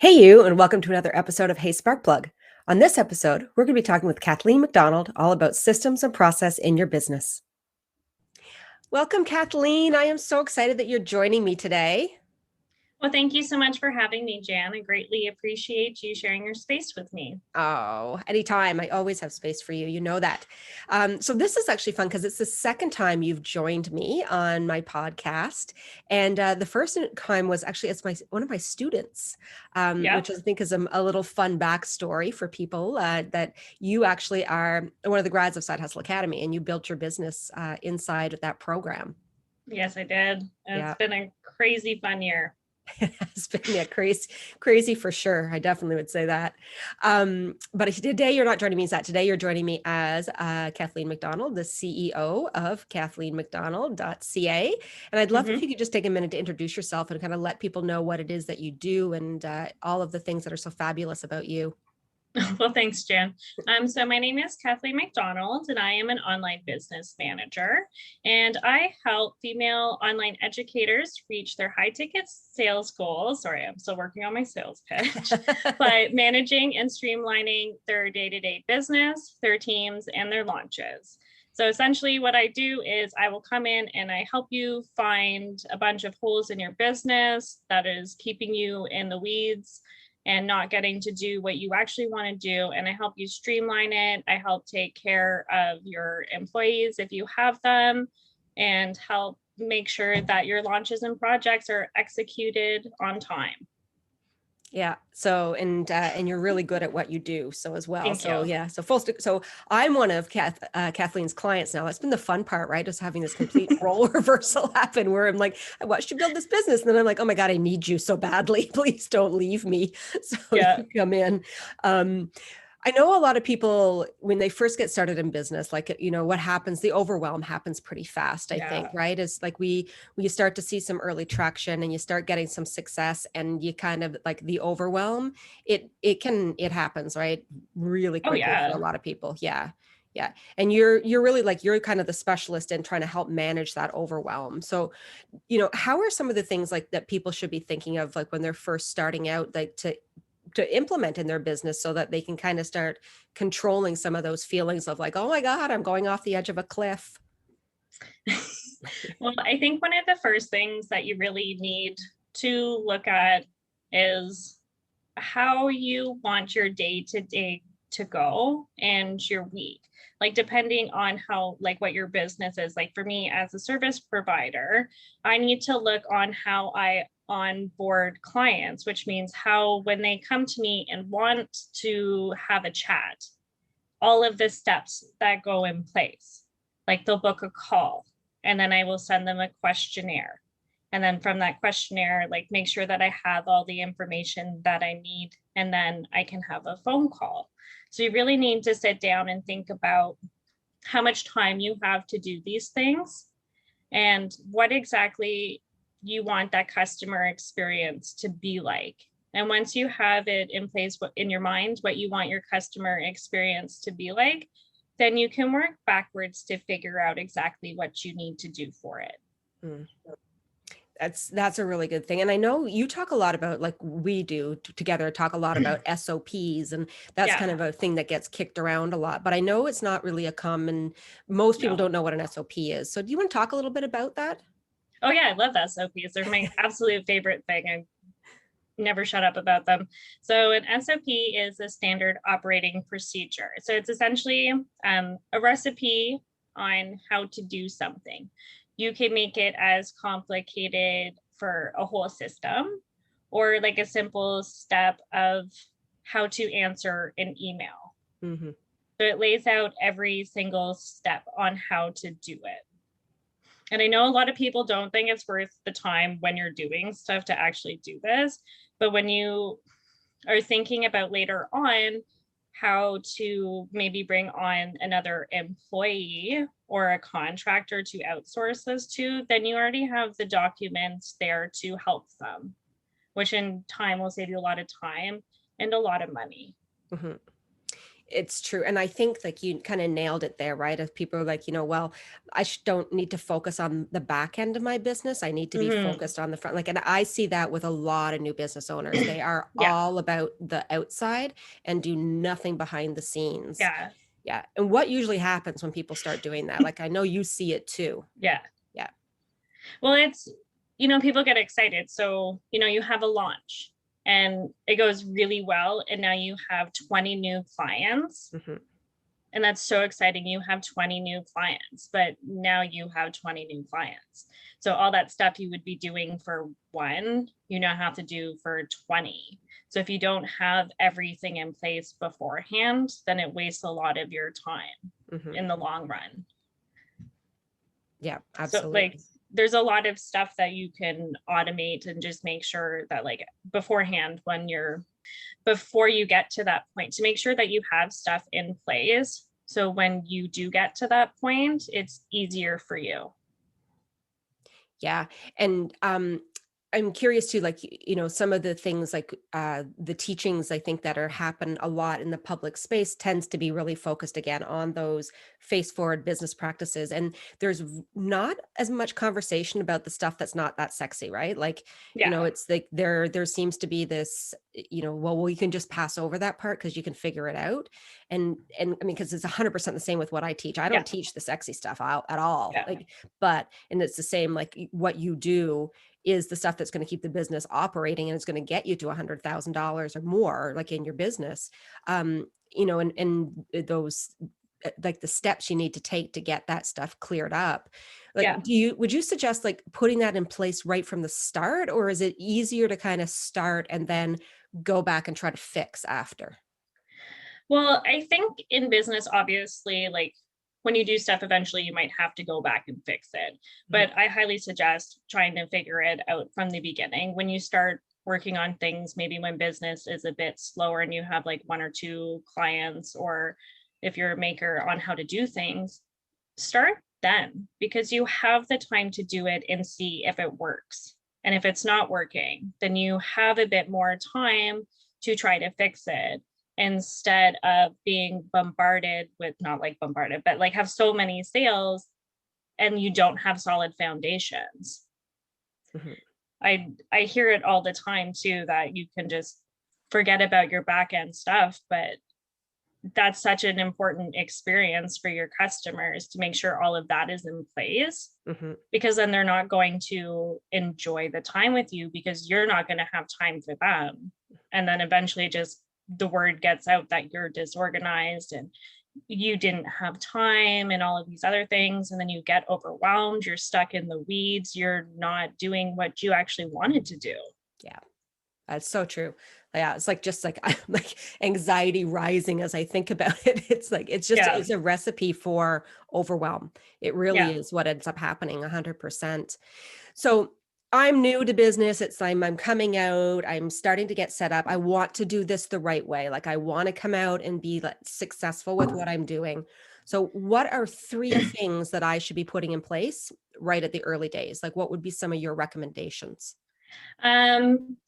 Hey, you, and welcome to another episode of Hey Sparkplug. On this episode, we're going to be talking with Kathleen McDonald all about systems and process in your business. Welcome, Kathleen. I am so excited that you're joining me today. Well, thank you so much for having me, Jan. I greatly appreciate you sharing your space with me. Oh, anytime. I always have space for you. You know that. So this is actually fun because it's the second time you've joined me on my podcast. And the first time was actually as one of my students, which I think is a little fun backstory for people that you actually are one of the grads of Side Hustle Academy and you built your business inside that program. Yes, I did. It's been a crazy fun year. It's been crazy for sure. I definitely would say that. But today you're not joining me as that. Today you're joining me as Kathleen McDonald, the CEO of kathleenmcdonald.ca. And I'd love if you could just take a minute to introduce yourself and kind of let people know what it is that you do and all of the things that are so fabulous about you. Well, thanks, Jan. So my name is Kathleen McDonald, and I am an online business manager. And I help female online educators reach their high-ticket sales goals. Sorry, I'm still working on my sales pitch, but managing and streamlining their day-to-day business, their teams, and their launches. So essentially what I do is I will come in and I help you find a bunch of holes in your business that is keeping you in the weeds and not getting to do what you actually want to do. And I help you streamline it. I help take care of your employees if you have them, and help make sure that your launches and projects are executed on time. Yeah. So, and you're really good at what you do. So as well. Thank you. Yeah. So I'm one of Kathleen's clients now. That's been the fun part, right? Just having this complete role reversal happen where I'm like, I watched you build this business. And then I'm like, oh my God, I need you so badly. Please don't leave me. So you come in. I know a lot of people, when they first get started in business, like, what happens, the overwhelm happens pretty fast, I think, right? It's like you start to see some early traction and you start getting some success and you kind of like the overwhelm, it happens, right? Really quickly for a lot of people. Yeah. Yeah. And you're really like, you're kind of the specialist in trying to help manage that overwhelm. So, how are some of the things like that people should be thinking of, like when they're first starting out, like to implement in their business so that they can kind of start controlling some of those feelings of like, oh my God, I'm going off the edge of a cliff? Well, I think one of the first things that you really need to look at is how you want your day-to-day to go and your week. Like depending on how, like what your business is. Like for me as a service provider, I need to look on how I onboard clients, which means how when they come to me and want to have a chat, all of the steps that go in place. Like they'll book a call and then I will send them a questionnaire. And then from that questionnaire, like make sure that I have all the information that I need, and then I can have a phone call. So you really need to sit down and think about how much time you have to do these things and what exactly you want that customer experience to be like. And once you have it in place in your mind, what you want your customer experience to be like, then you can work backwards to figure out exactly what you need to do for it. Mm. That's a really good thing. And I know you talk a lot about, like we do together, talk a lot about SOPs, and that's kind of a thing that gets kicked around a lot, but I know it's not really a common, most people don't know what an SOP is. So do you want to talk a little bit about that? Oh yeah, I love SOPs. They're my absolute favorite thing. I never shut up about them. So an SOP is a standard operating procedure. So it's essentially a recipe on how to do something. You can make it as complicated for a whole system or like a simple step of how to answer an email. Mm-hmm. So it lays out every single step on how to do it. And I know a lot of people don't think it's worth the time when you're doing stuff to actually do this, but when you are thinking about later on how to maybe bring on another employee or a contractor to outsource this to, then you already have the documents there to help them, which in time will save you a lot of time and a lot of money. Mm-hmm. It's true. And I think like you kind of nailed it there, right? If people are like, well, I don't need to focus on the back end of my business. I need to be Mhm. focused on the front. Like, and I see that with a lot of new business owners. They are Yeah, all about the outside and do nothing behind the scenes. yeah, Yeah. And what usually happens when people start doing that? Like, I know you see it too. yeah. Yeah. Well, it's, people get excited. So, you have a launch and it goes really well. And now you have 20 new clients. Hmm. And that's so exciting. You have 20 new clients, but now you have 20 new clients. So all that stuff you would be doing for one, you now have to do for 20. So if you don't have everything in place beforehand, then it wastes a lot of your time Hmm. in the long run. Yeah, So like absolutely. there's a lot of stuff that you can automate and just make sure that like beforehand before you get to that point to make sure that you have stuff in place. So when you do get to that point, it's easier for you. Yeah. And I'm curious too, like, some of the things like the teachings I think that are happen a lot in the public space tends to be really focused again on those face forward business practices. And there's not as much conversation about the stuff that's not that sexy, right? Like, Yeah. it's like there seems to be this, well, you can just pass over that part because you can figure it out. And I mean, because it's 100% the same with what I teach. I Yeah. don't teach the sexy stuff out at all. Yeah. Like, and it's the same, like what you do is the stuff that's going to keep the business operating and it's going to get you to $100,000 or more, like in your business. And those like the steps you need to take to get that stuff cleared up. Like, Yeah. would you suggest like putting that in place right from the start, or is it easier to kind of start and then go back and try to fix after? Well, I think in business, obviously, like when you do stuff, eventually you might have to go back and fix it. Mhm. But I highly suggest trying to figure it out from the beginning. When you start working on things, maybe when business is a bit slower and you have like one or two clients, or if you're a maker on how to do things, start then because you have the time to do it and see if it works. And if it's not working, then you have a bit more time to try to fix it instead of being bombarded with, not like bombarded, but like have so many sales and you don't have solid foundations. Mhm. I hear it all the time too that you can just forget about your back end stuff, but that's such an important experience for your customers to make sure all of that is in place, Mhm. because then they're not going to enjoy the time with you because you're not going to have time for them. And then eventually just the word gets out that you're disorganized and you didn't have time and all of these other things. And then you get overwhelmed, you're stuck in the weeds, you're not doing what you actually wanted to do. Yeah. That's so true. Yeah, it's like just like I'm like anxiety rising as I think about it. Yeah. It's a recipe for overwhelm. It really Yeah. is what ends up happening 100%. So I'm new to business. I'm coming out. I'm starting to get set up. I want to do this the right way. Like I want to come out and be like successful with what I'm doing. So what are three things that I should be putting in place right at the early days? Like what would be some of your recommendations?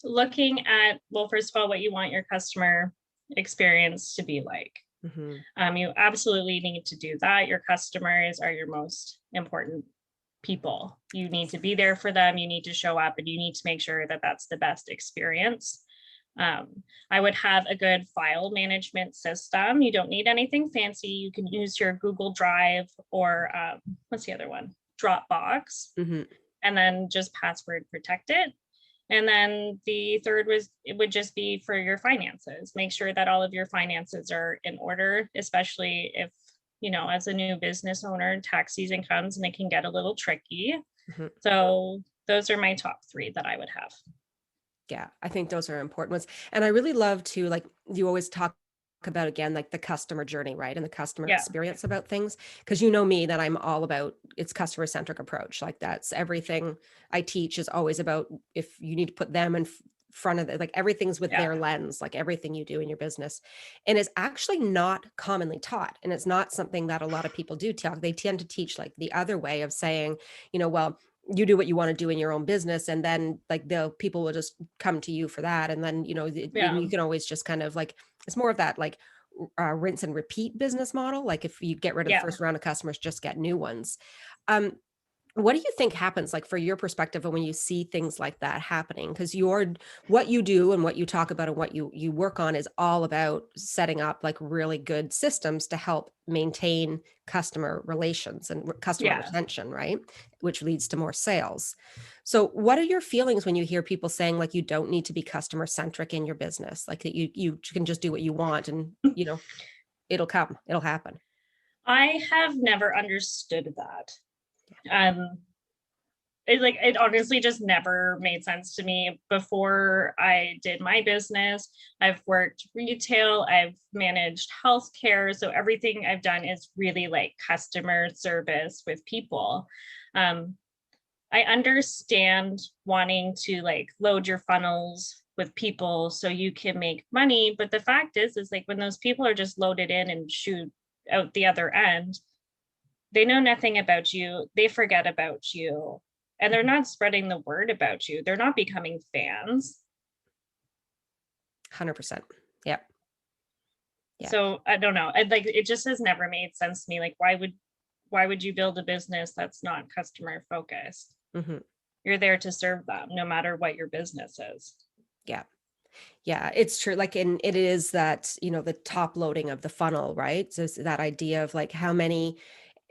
Looking at, well, first of all, what you want your customer experience to be like. Hmm. You absolutely need to do that. Your customers are your most important people. You need to be there for them. You need to show up and you need to make sure that that's the best experience. I would have a good file management system. You don't need anything fancy. You can use your Google Drive or what's the other one? Dropbox, Hmm. and then just password protect it. And then the third was it would just be for your finances. Make sure that all of your finances are in order, especially if, as a new business owner, tax season comes and it can get a little tricky. Hmm. So those are my top three that I would have. Yeah, I think those are important ones. And I really love to like you always talk about again like the customer journey, right? And the customer Yeah. experience about things. Because you know me that I'm all about it's customer centric approach. Like that's everything I teach is always about if you need to put them in front of it, like everything's with Yeah. their lens, like everything you do in your business. And it's actually not commonly taught. And it's not something that a lot of people do talk. They tend to teach like the other way of saying, well, you do what you want to do in your own business and then like the people will just come to you for that and then and Yeah. you can always just kind of like it's more of that like rinse and repeat business model. Like if you get rid of the Yeah. first round of customers, just get new ones. Um, what do you think happens, like for your perspective, when you see things like that happening? Because what you do and what you talk about and what you work on is all about setting up like really good systems to help maintain customer relations and customer Yeah. retention, right? Which leads to more sales. So what are your feelings when you hear people saying like you don't need to be customer centric in your business, like that you can just do what you want and it'll happen. I have never understood that. It honestly just never made sense to me. Before I did my business, I've worked retail, I've managed healthcare. So everything I've done is really like customer service with people. I understand wanting to like load your funnels with people so you can make money. But the fact is like when those people are just loaded in and shoot out the other end, they know nothing about you. They forget about you. And they're not spreading the word about you. They're not becoming fans. 100%. Yep. Yeah. So I don't know. It just has never made sense to me. Like, why would you build a business that's not customer focused? Mm-hmm. You're there to serve them no matter what your business is. Yeah. Yeah, it's true. Like, and it is that, the top loading of the funnel, right? So it's that idea of like how many,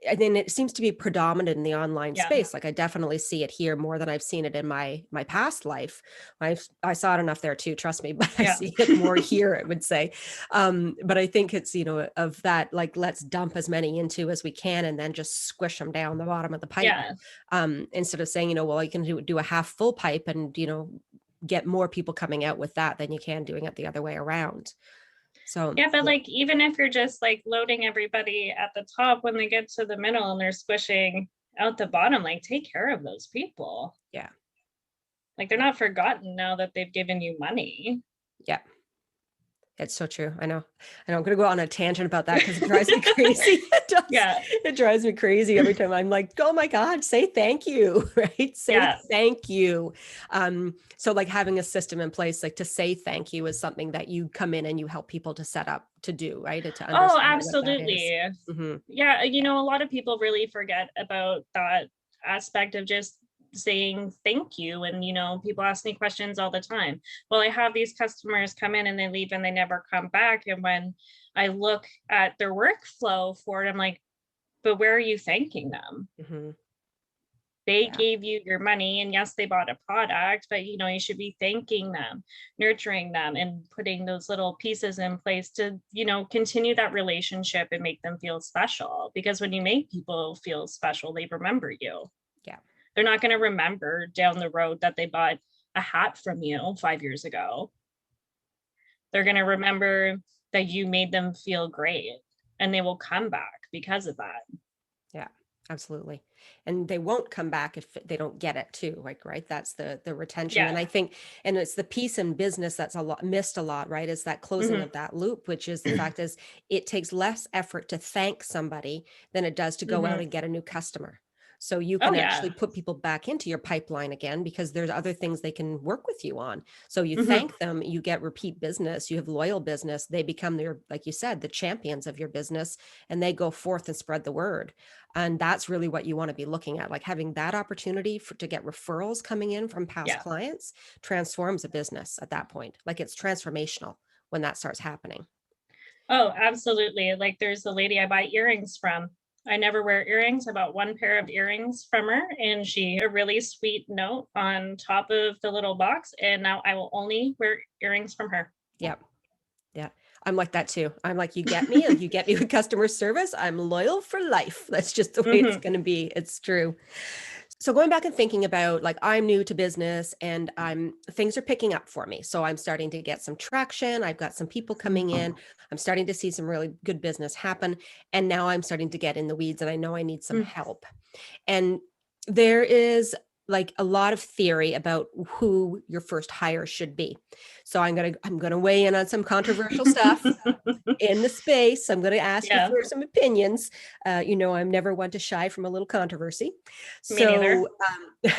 and then it seems to be predominant in the online Yeah. space. Like I definitely see it here more than I've seen it in my past life. I saw it enough there too, trust me, but I Yeah. see it more here, I would say. But I think it's, of that, like, let's dump as many into as we can and then just squish them down the bottom of the pipe. Yeah. Instead of saying, well, you can do a half full pipe and, get more people coming out with that than you can doing it the other way around. So yeah, but like even if you're just like loading everybody at the top, when they get to the middle and they're squishing out the bottom, like take care of those people. Yeah. Like they're not forgotten now that they've given you money. Yeah. It's so true. I know. I'm going to go on a tangent about that because it drives me crazy. It does. Yeah. It drives me crazy every time I'm like, oh my God, say thank you, right? Say thank you. So like having a system in place, like to say thank you is something that you come in and you help people to set up to do, right? To understand Oh, what that absolutely. is. Mm-hmm. Yeah. A lot of people really forget about that aspect of just saying thank you. And, people ask me questions all the time. Well, I have these customers come in and they leave and they never come back. And when I look at their workflow for it, I'm like, but where are you thanking them? Mm-hmm. They gave you your money and yes, they bought a product, but you should be thanking them, nurturing them and putting those little pieces in place to, continue that relationship and make them feel special. Because when you make people feel special, they remember you. Yeah. They're not going to remember down the road that they bought a hat from you 5 years ago. They're going to remember that you made them feel great and they will come back because of that. Yeah, absolutely. And they won't come back if they don't get it too. Like, right. That's the retention. Yeah. And I think, and it's the piece in business that's missed a lot, right? Is that closing of that loop, which is the fact is it takes less effort to thank somebody than it does to go out and get a new customer. So you can actually put people back into your pipeline again because there's other things they can work with you on. So you thank them, you get repeat business, you have loyal business. They become like you said, the champions of your business, and they go forth and spread the word. And that's really what you want to be looking at, like having that opportunity to get referrals coming in from past clients transforms a business at that point. Like it's transformational when that starts happening. Oh, absolutely. Like there's a lady I buy earrings from. I never wear earrings. I bought one pair of earrings from her and she had a really sweet note on top of the little box. And now I will only wear earrings from her. Yep. Yeah. I'm like that too. I'm like, you get me, you get me with customer service. I'm loyal for life. That's just the way it's going to be. It's true. So going back and thinking about like, I'm new to business and things are picking up for me. So I'm starting to get some traction. I've got some people coming in. I'm starting to see some really good business happen. And now I'm starting to get in the weeds and I know I need some help. And there is like a lot of theory about who your first hire should be. So I'm going to weigh in on some controversial stuff in the space. I'm going to ask you for some opinions. I'm never one to shy from a little controversy. Me neither.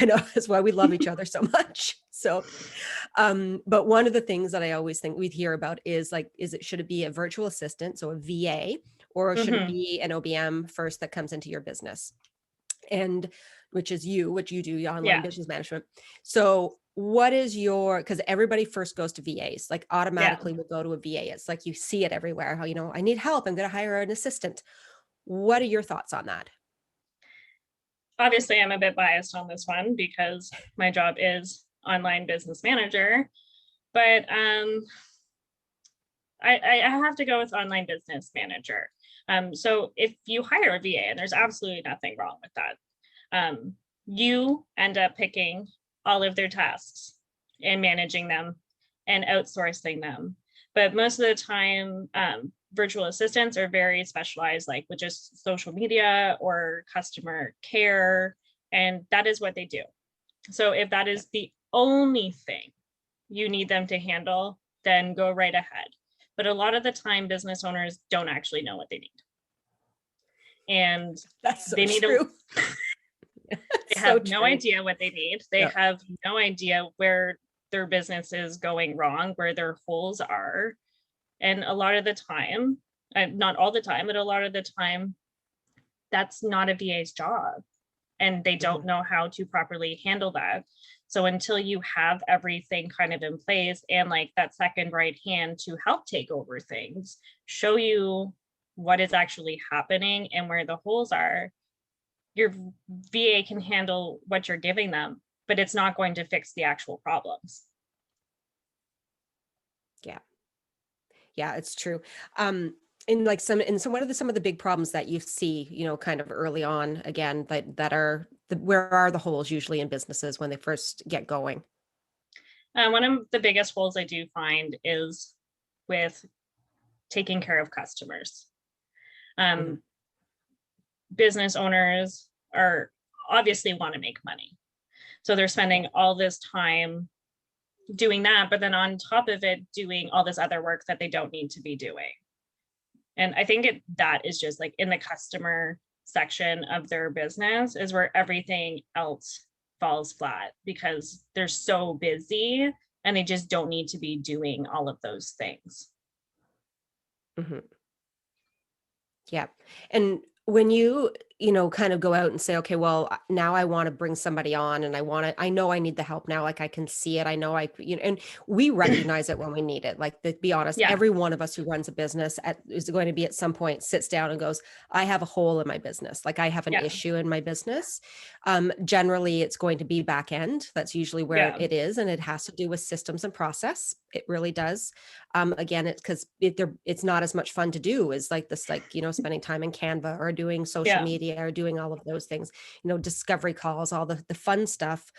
I know that's why we love each other so much. So, but one of the things that I always think we'd hear about is like, should it be a virtual assistant, so a VA, or should it be an OBM first that comes into your business? And which you do, your online business management. So what is because everybody first goes to VAs, like automatically will go to a VA. It's like, you see it everywhere. How, I need help. I'm going to hire an assistant. What are your thoughts on that? Obviously, I'm a bit biased on this one because my job is online business manager, but I have to go with online business manager. So if you hire a VA, and there's absolutely nothing wrong with that, you end up picking all of their tasks and managing them and outsourcing them. But most of the time, virtual assistants are very specialized, like with just social media or customer care, and that is what they do. So if that is the only thing you need them to handle, then go right ahead. But a lot of the time, business owners don't actually know what they need. And that's so they need true. They have no idea what they need. They have no idea where their business is going wrong, where their holes are. And a lot of the time, not all the time, but a lot of the time, that's not a VA's job. And they don't know how to properly handle that. So until you have everything kind of in place and like that second right hand to help take over things, show you what is actually happening and where the holes are, your VA can handle what you're giving them, but it's not going to fix the actual problems. Yeah, it's true. And like so what are some of the big problems that you see, kind of early on, again, that are where are the holes usually in businesses when they first get going? One of the biggest holes I do find is with taking care of customers. Business owners are obviously want to make money. So they're spending all this time doing that, but then on top of it, doing all this other work that they don't need to be doing. And I think that is just like in the customer section of their business is where everything else falls flat because they're so busy and they just don't need to be doing all of those things. Yeah. And when you kind of go out and say, okay, well, now I want to bring somebody on and I know I need the help now. Like I can see it. I know and we recognize it when we need it. Like, to be honest, every one of us who runs a business is going to be at some point sits down and goes, I have a hole in my business. Like I have an issue in my business. Generally it's going to be back end. That's usually where it is. And it has to do with systems and process. It really does. Again, it's because it's not as much fun to do as like this, like, spending time in Canva or doing social media or doing all of those things, discovery calls, all the fun stuff.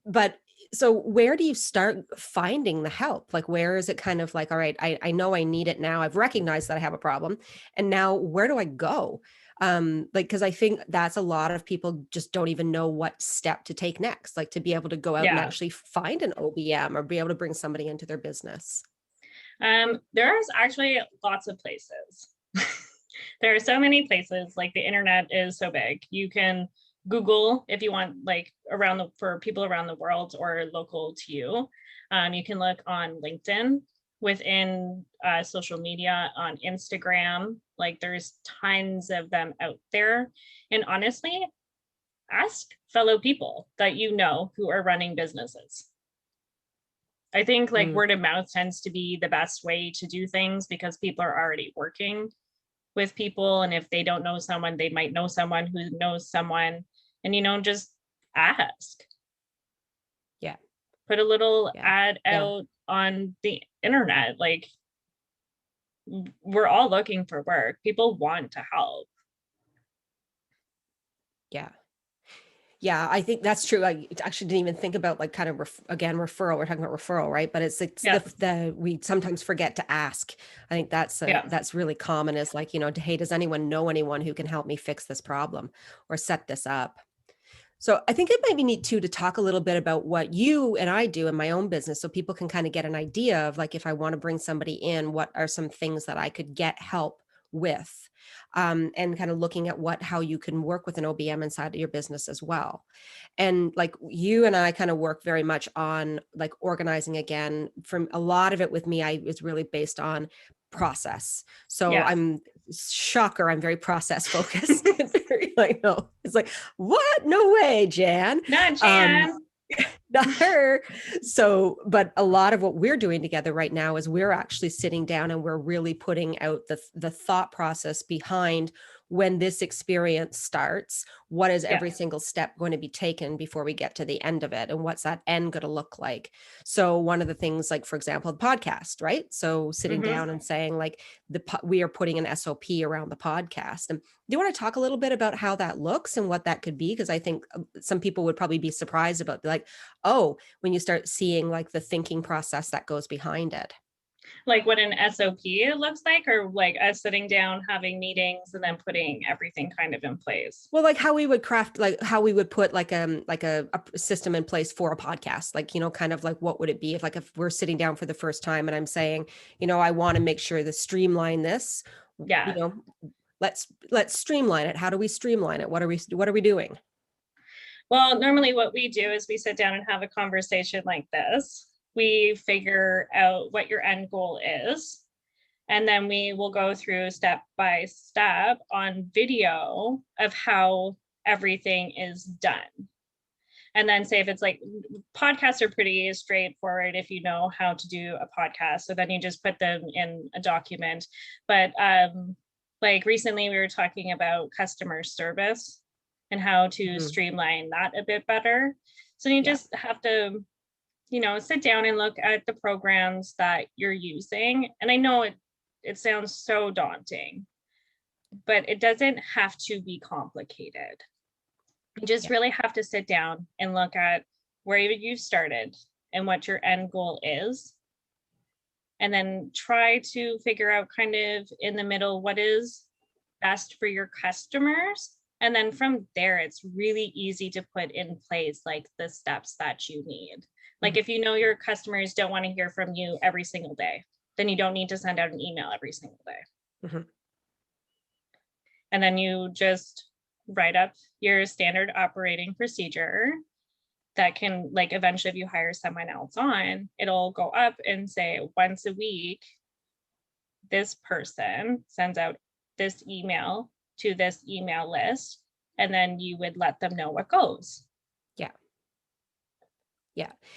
But so where do you start finding the help? Like, where is it kind of like, all right, I know I need it now. I've recognized that I have a problem. And now where do I go? Cause I think that's a lot of people just don't even know what step to take next, like to be able to go out and actually find an OBM or be able to bring somebody into their business. There's actually lots of places. There are so many places, like the internet is so big. You can Google if you want, like for people around the world or local to you. You can look on LinkedIn, within social media, on Instagram. Like there's tons of them out there. And honestly, ask fellow people that who are running businesses. I think like word of mouth tends to be the best way to do things because people are already working with people. And if they don't know someone, they might know someone who knows someone, and, just ask. Yeah. Put a little ad out on the internet. Like we're all looking for work. People want to help. Yeah. Yeah, I think that's true. I actually didn't even think about like kind of referral. We're talking about referral, right? But it's we sometimes forget to ask. I think that's really common is like, hey, does anyone know anyone who can help me fix this problem or set this up? So I think it might be neat too to talk a little bit about what you and I do in my own business so people can kind of get an idea of like, if I want to bring somebody in, what are some things that I could get help with, and kind of looking at how you can work with an OBM inside of your business as well. And like you and I kind of work very much on like organizing again. From a lot of it with me, is really based on process. So I'm very process focused. I know it's like, what? No way, Jan. Not Jan. Not her. So, but a lot of what we're doing together right now is we're actually sitting down and we're really putting out the thought process behind when this experience starts, what is every single step going to be taken before we get to the end of it? And what's that end going to look like? So one of the things, like, for example, the podcast, right? So sitting down and saying like we are putting an SOP around the podcast. And do you want to talk a little bit about how that looks and what that could be? Because I think some people would probably be surprised about like, oh, when you start seeing like the thinking process that goes behind it. Like what an SOP looks like, or like us sitting down, having meetings, and then putting everything kind of in place? Well, like how we would craft, like how we would put like a system in place for a podcast, like, you know, kind of like what would it be if we're sitting down for the first time and I'm saying, you know, I want to make sure to streamline this, you know, let's streamline it. How do we streamline it? What are we doing? Well, normally what we do is we sit down and have a conversation like this. We figure out what your end goal is, and then we will go through step by step on video of how everything is done. And then say if it's like, podcasts are pretty straightforward if you know how to do a podcast. So then you just put them in a document. But like recently we were talking about customer service and how to streamline that a bit better. So you just have to, you know, sit down and look at the programs that you're using. And I know it sounds so daunting, but it doesn't have to be complicated. You just really have to sit down and look at where you started and what your end goal is. And then try to figure out kind of in the middle what is best for your customers. And then from there, it's really easy to put in place like the steps that you need. Like if you know your customers don't want to hear from you every single day, then you don't need to send out an email every single day. And then you just write up your standard operating procedure that can, like, eventually if you hire someone else on, it'll go up and say once a week, this person sends out this email to this email list, and then you would let them know what goes.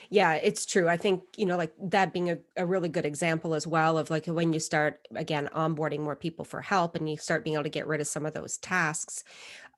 Yeah, it's true. I think, you know, like that being a really good example as well of like when you start, again, onboarding more people for help and you start being able to get rid of some of those tasks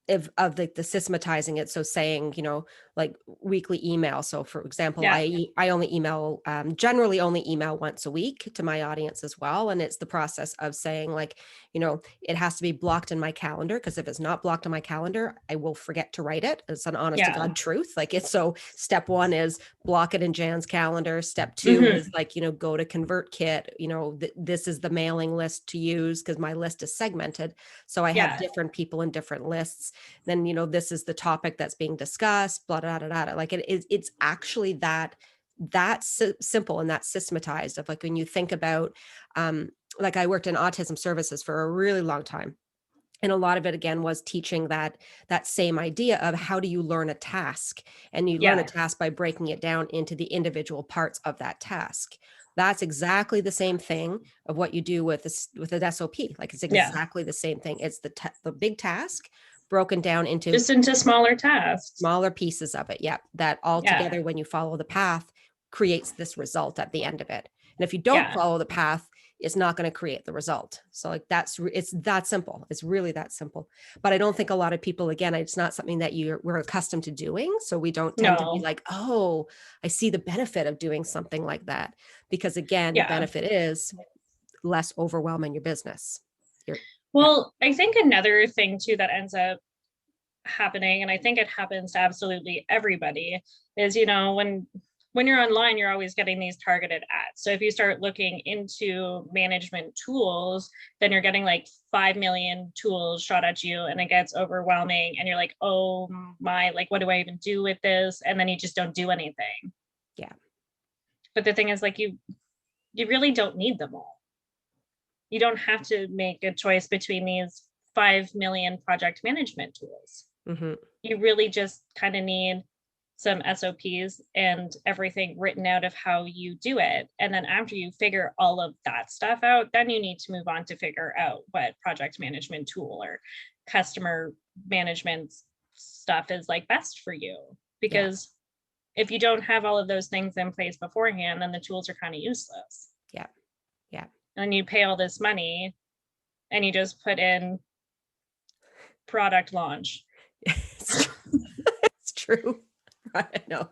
of the systematizing it. So saying, you know, like weekly email. So for example, I only email, generally only email once a week to my audience as well. And it's the process of saying like, you know, it has to be blocked in my calendar, because if it's not blocked on my calendar, I will forget to write it. It's an honest to God truth. Like it's, so step one is block it in Jan's calendar. Step two is like, you know, go to ConvertKit, you know, this is the mailing list to use because my list is segmented. So I have different people in different lists. Then, you know, this is the topic that's being discussed, blah, blah, blah, blah. Like it's actually that simple and that systematized of like, when you think about, like I worked in autism services for a really long time. And a lot of it, again, was teaching that same idea of how do you learn a task, and you learn a task by breaking it down into the individual parts of that task. That's exactly the same thing of what you do with an SOP. Like it's exactly the same thing. It's the big task broken down into smaller tasks, smaller pieces of it. Yeah. That all together, when you follow the path, creates this result at the end of it. And if you don't follow the path, it's not going to create the result. So like it's that simple. It's really that simple. But I don't think a lot of people, again, it's not something that we're accustomed to doing. So we don't tend to be like, oh, I see the benefit of doing something like that. Because again, the benefit is less overwhelm in your business. Well, I think another thing too that ends up happening, and I think it happens to absolutely everybody, is, you know, when you're online, you're always getting these targeted ads. So if you start looking into management tools, then you're getting like 5 million tools shot at you, and it gets overwhelming. And you're like, oh my, like, what do I even do with this? And then you just don't do anything. Yeah. But the thing is, like, you really don't need them all. you don't have to make a choice between these 5 million project management tools. Mm-hmm. You really just kind of need some SOPs and everything written out of how you do it. And then after you figure all of that stuff out, then you need to move on to figure out what project management tool or customer management stuff is like best for you. Because if you don't have all of those things in place beforehand, then the tools are kind of useless. Yeah. Yeah. And you pay all this money and you just put in product launch. It's true. I know.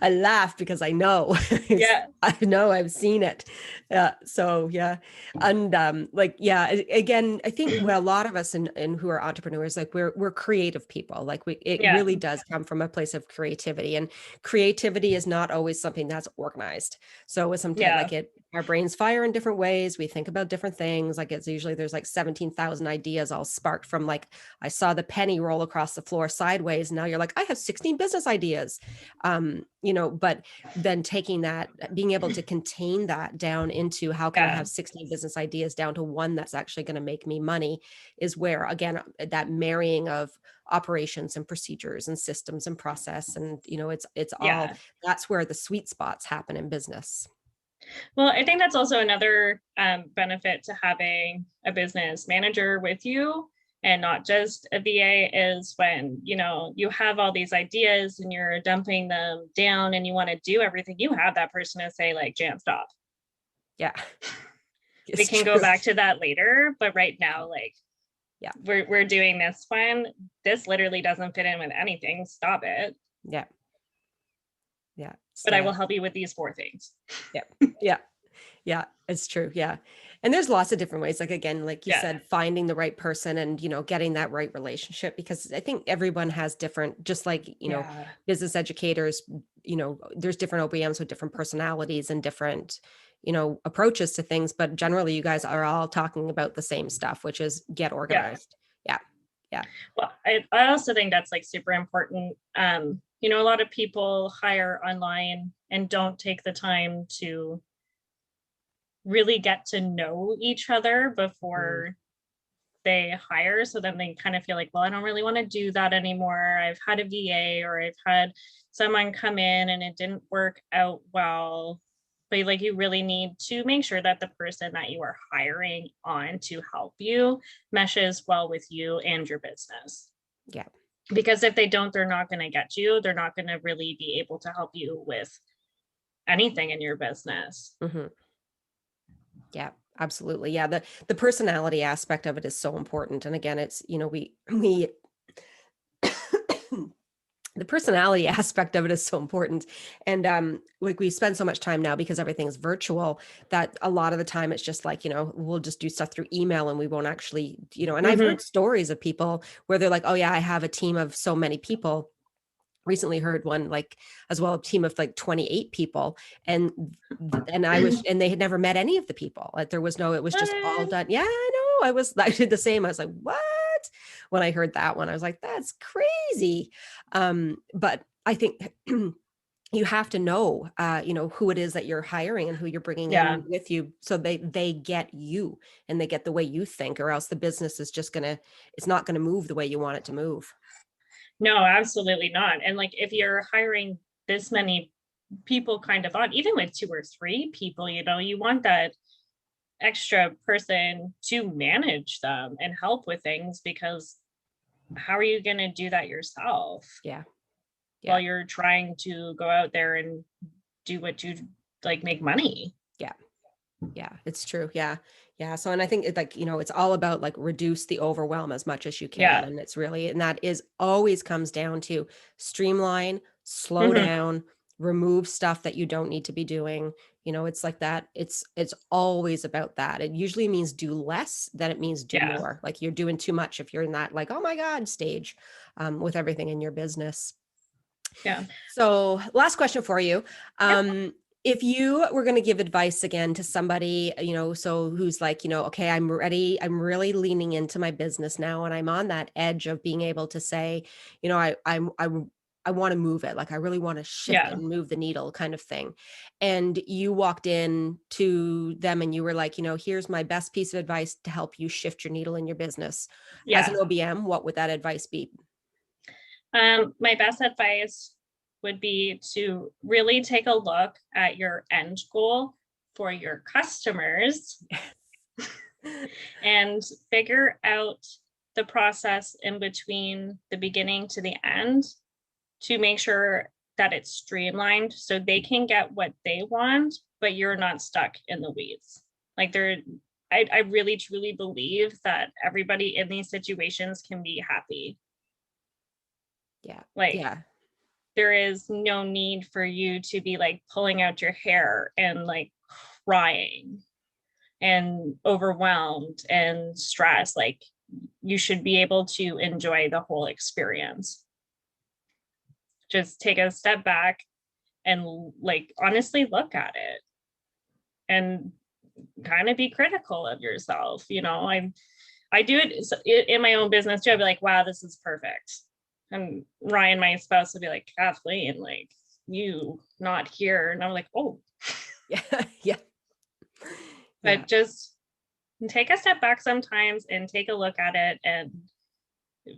I laugh because I know. Yeah. I know, I've seen it. So yeah. And again, I think a lot of us and who are entrepreneurs, like we're creative people. Like it really does come from a place of creativity, and creativity is not always something that's organized. So sometimes our brains fire in different ways. We think about different things. Like it's usually there's like 17,000 ideas all sparked from like, I saw the penny roll across the floor sideways. Now you're like, I have 16 business ideas. But then taking that, being able to contain that down into how can I have 16 business ideas down to one that's actually going to make me money is where, again, that marrying of operations and procedures and systems and process. And, it's all, that's where the sweet spots happen in business. Well, I think that's also another benefit to having a business manager with you and not just a VA is when, you have all these ideas and you're dumping them down and you want to do everything. You have that person to say like, Jan, stop. Yeah. We can go back to that later. But right now, like, we're doing this one. This literally doesn't fit in with anything. Stop it. Yeah. Yeah. But I will help you with these 4 things. Yeah. Yeah. Yeah, it's true. Yeah. And there's lots of different ways. Like, again, like you said, finding the right person and, getting that right relationship, because I think everyone has different, just like, business educators, there's different OBMs with different personalities and different, approaches to things. But generally you guys are all talking about the same stuff, which is get organized. Yeah. Yeah. Well, I also think that's like super important. A lot of people hire online and don't take the time to really get to know each other before they hire. So then they kind of feel like, well, I don't really want to do that anymore. I've had a VA or I've had someone come in and it didn't work out well. But like, you really need to make sure that the person that you are hiring on to help you meshes well with you and your business. Yeah. Because if they don't, they're not going to get you. They're not going to really be able to help you with anything in your business. Mm-hmm. Yeah, absolutely. Yeah. The personality aspect of it is so important. And again, it's, we the personality aspect of it is so important. And like we spend so much time now because everything's virtual that a lot of the time it's just like, we'll just do stuff through email and we won't actually, and I've heard stories of people where they're like, oh yeah, I have a team of so many people. Recently heard one like as well, a team of like 28 people. And they had never met any of the people. Like it was just all done. Yeah, I know. I did the same. I was like, what? When I heard that one, I was like, that's crazy. But I think you have to know, who it is that you're hiring and who you're bringing in with you. So they get you and they get the way you think, or else the business is it's not going to move the way you want it to move. No, absolutely not. And like, if you're hiring this many people kind of on, even with 2 or 3 people, you want that extra person to manage them and help with things, because how are you going to do that yourself? Yeah. While you're trying to go out there and do what you like, make money. Yeah, it's true. Yeah. So, and I think it's like, it's all about like reduce the overwhelm as much as you can. And it's really, and that is always comes down to streamline, slow down, remove stuff that you don't need to be doing. It's like that. It's always about that. It usually means do less than it means do more. Like you're doing too much if you're in that like, oh my God, stage with everything in your business. Yeah. So last question for you. If you were going to give advice again to somebody, so who's like, okay, I'm ready. I'm really leaning into my business now. And I'm on that edge of being able to say, I I want to move it. Like, I really want to shift it Yeah. and move the needle kind of thing. And you walked in to them and you were like, here's my best piece of advice to help you shift your needle in your business. As an Yeah. OBM, what would that advice be? My best advice would be to really take a look at your end goal for your customers and figure out the process in between the beginning to the end to make sure that it's streamlined so they can get what they want, but you're not stuck in the weeds. Like I really truly believe that everybody in these situations can be happy. Yeah. Like, Yeah. there is no need for you to be like pulling out your hair and like crying and overwhelmed and stressed. Like, you should be able to enjoy the whole experience. Just take a step back and like honestly look at it and kind of be critical of yourself. I do it in my own business too. I'd be like, wow, this is perfect. And Ryan, my spouse, would be like, Kathleen, like, you not here. And I'm like, oh. Yeah. Yeah. But just take a step back sometimes and take a look at it and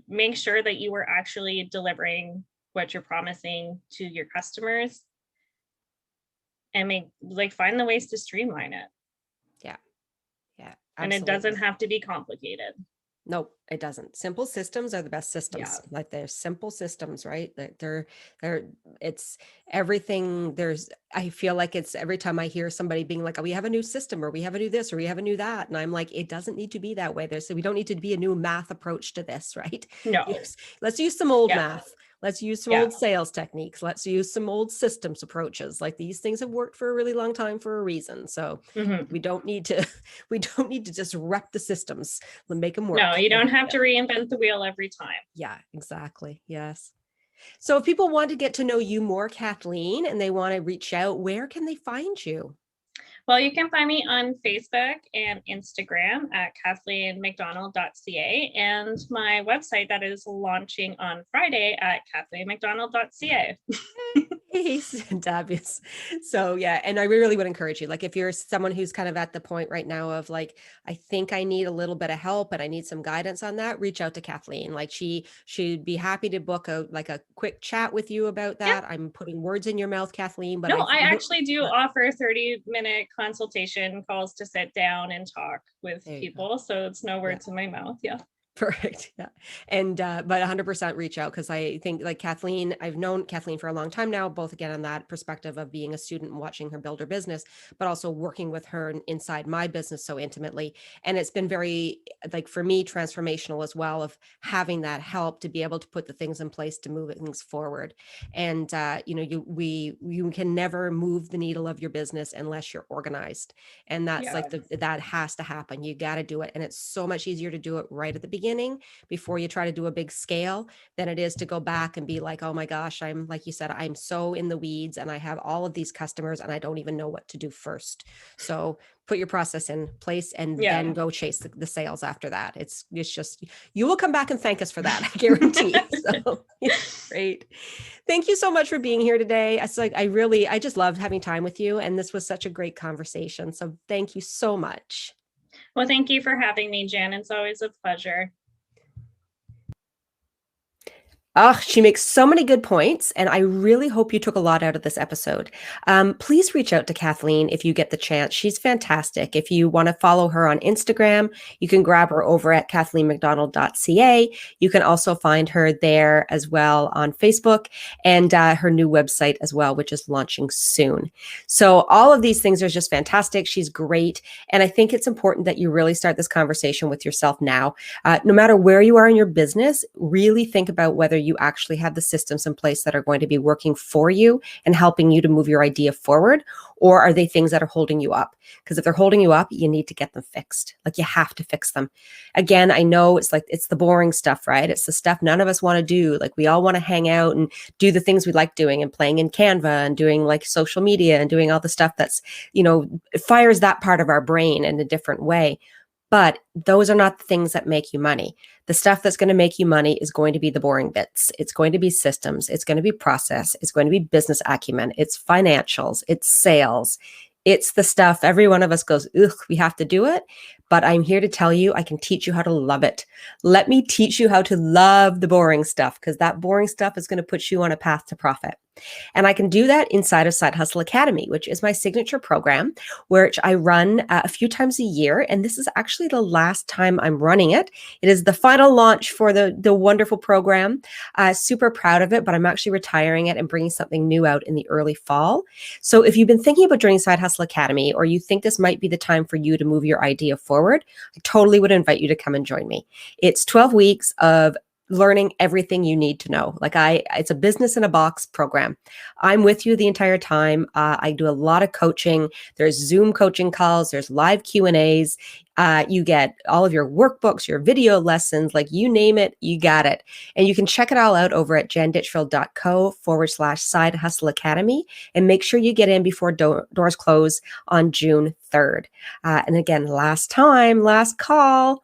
make sure that you are actually delivering what you're promising to your customers, and find the ways to streamline it. Yeah. Yeah. And it doesn't have to be complicated. Nope, it doesn't. Simple systems are the best systems. Yeah. Like, they're simple systems, right? It's everything. I feel like it's every time I hear somebody being like, oh, we have a new system, or we have a new this, or we have a new that. And I'm like, it doesn't need to be that way. We don't need to be a new math approach to this, right? No. Let's use some old math. Let's use some Yeah. old sales techniques. Let's use some old systems approaches. Like, these things have worked for a really long time for a reason. So we don't need to disrupt the systems and make them work. No, you don't have to reinvent the wheel every time. Yeah, exactly. Yes. So if people want to get to know you more, Kathleen, and they want to reach out, where can they find you? Well, you can find me on Facebook and Instagram at kathleenmcdonald.ca, and my website that is launching on Friday at kathleenmcdonald.ca. Fabulous. So yeah, and I really would encourage you, like, if you're someone who's kind of at the point right now of like, I think I need a little bit of help and I need some guidance on that, reach out to Kathleen. Like, she'd be happy to book a quick chat with you about that. Yeah. I'm putting words in your mouth, Kathleen, but I actually do offer 30-minute consultation calls to sit down and talk with people. So it's no words in my mouth. Yeah. Perfect. Yeah. And, but 100% reach out. Cause I think, like, Kathleen, I've known Kathleen for a long time now, both again on that perspective of being a student and watching her build her business, but also working with her inside my business so intimately. And it's been very, like, for me, transformational as well, of having that help to be able to put the things in place to move things forward. And, you can never move the needle of your business unless you're organized. And that's that has to happen. You got to do it. And it's so much easier to do it right at the beginning before you try to do a big scale than it is to go back and be like, oh my gosh, I'm, like you said, I'm so in the weeds and I have all of these customers and I don't even know what to do first. So put your process in place and then go chase the sales after that. It's just, you will come back and thank us for that, I guarantee. So great. Thank you so much for being here today. I just loved having time with you, and this was such a great conversation. So thank you so much. Well, thank you for having me, Jan. It's always a pleasure. Oh, she makes so many good points, and I really hope you took a lot out of this episode. Please reach out to Kathleen if you get the chance. She's fantastic. If you want to follow her on Instagram, you can grab her over at kathleenmcdonald.ca. You can also find her there as well on Facebook, and her new website as well, which is launching soon. So all of these things are just fantastic. She's great. And I think it's important that you really start this conversation with yourself now. No matter where you are in your business, really think about whether you actually have the systems in place that are going to be working for you and helping you to move your idea forward, or are they things that are holding you up? Because if they're holding you up, you need to get them fixed. Like, you have to fix them. Again, I know it's the boring stuff, right? It's the stuff none of us want to do. Like, we all want to hang out and do the things we like doing and playing in Canva and doing like social media and doing all the stuff that's, it fires that part of our brain in a different way. But those are not the things that make you money. The stuff that's going to make you money is going to be the boring bits. It's going to be systems. It's going to be process. It's going to be business acumen. It's financials. It's sales. It's the stuff every one of us goes, ugh, we have to do it. But I'm here to tell you, I can teach you how to love it. Let me teach you how to love the boring stuff, because that boring stuff is going to put you on a path to profit. And I can do that inside of Side Hustle Academy, which is my signature program, which I run a few times a year. And this is actually the last time I'm running it. It is the final launch for the wonderful program. Super proud of it, but I'm actually retiring it and bringing something new out in the early fall. So if you've been thinking about joining Side Hustle Academy, or you think this might be the time for you to move your idea forward, I totally would invite you to come and join me. It's 12 weeks of learning everything you need to know. It's a business in a box program. I'm with you the entire time. I do a lot of coaching. There's Zoom coaching calls. There's live Q&As. You get all of your workbooks, your video lessons, like you name it, you got it. And you can check it all out over at jenditchfield.co/Side Hustle Academy. And make sure you get in before doors close on June 3rd. And again, last call.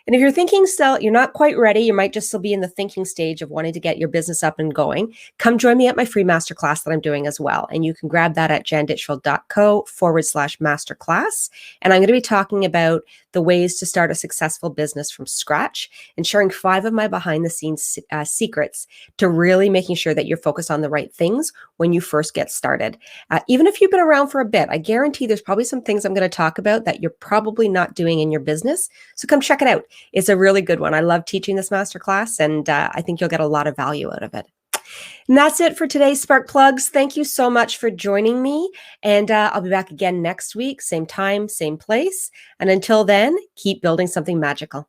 And if you're thinking still, you're not quite ready, you might just still be in the thinking stage of wanting to get your business up and going, come join me at my free masterclass that I'm doing as well. And you can grab that at jenditchfield.co/masterclass. And I'm going to be talking about the ways to start a successful business from scratch and sharing 5 of my behind the scenes secrets to really making sure that you're focused on the right things when you first get started. Even if you've been around for a bit, I guarantee there's probably some things I'm going to talk about that you're probably not doing in your business. So come check it out. It's a really good one. I love teaching this masterclass, and I think you'll get a lot of value out of it. And that's it for today's Spark Plugs. Thank you so much for joining me. And I'll be back again next week, same time, same place. And until then, keep building something magical.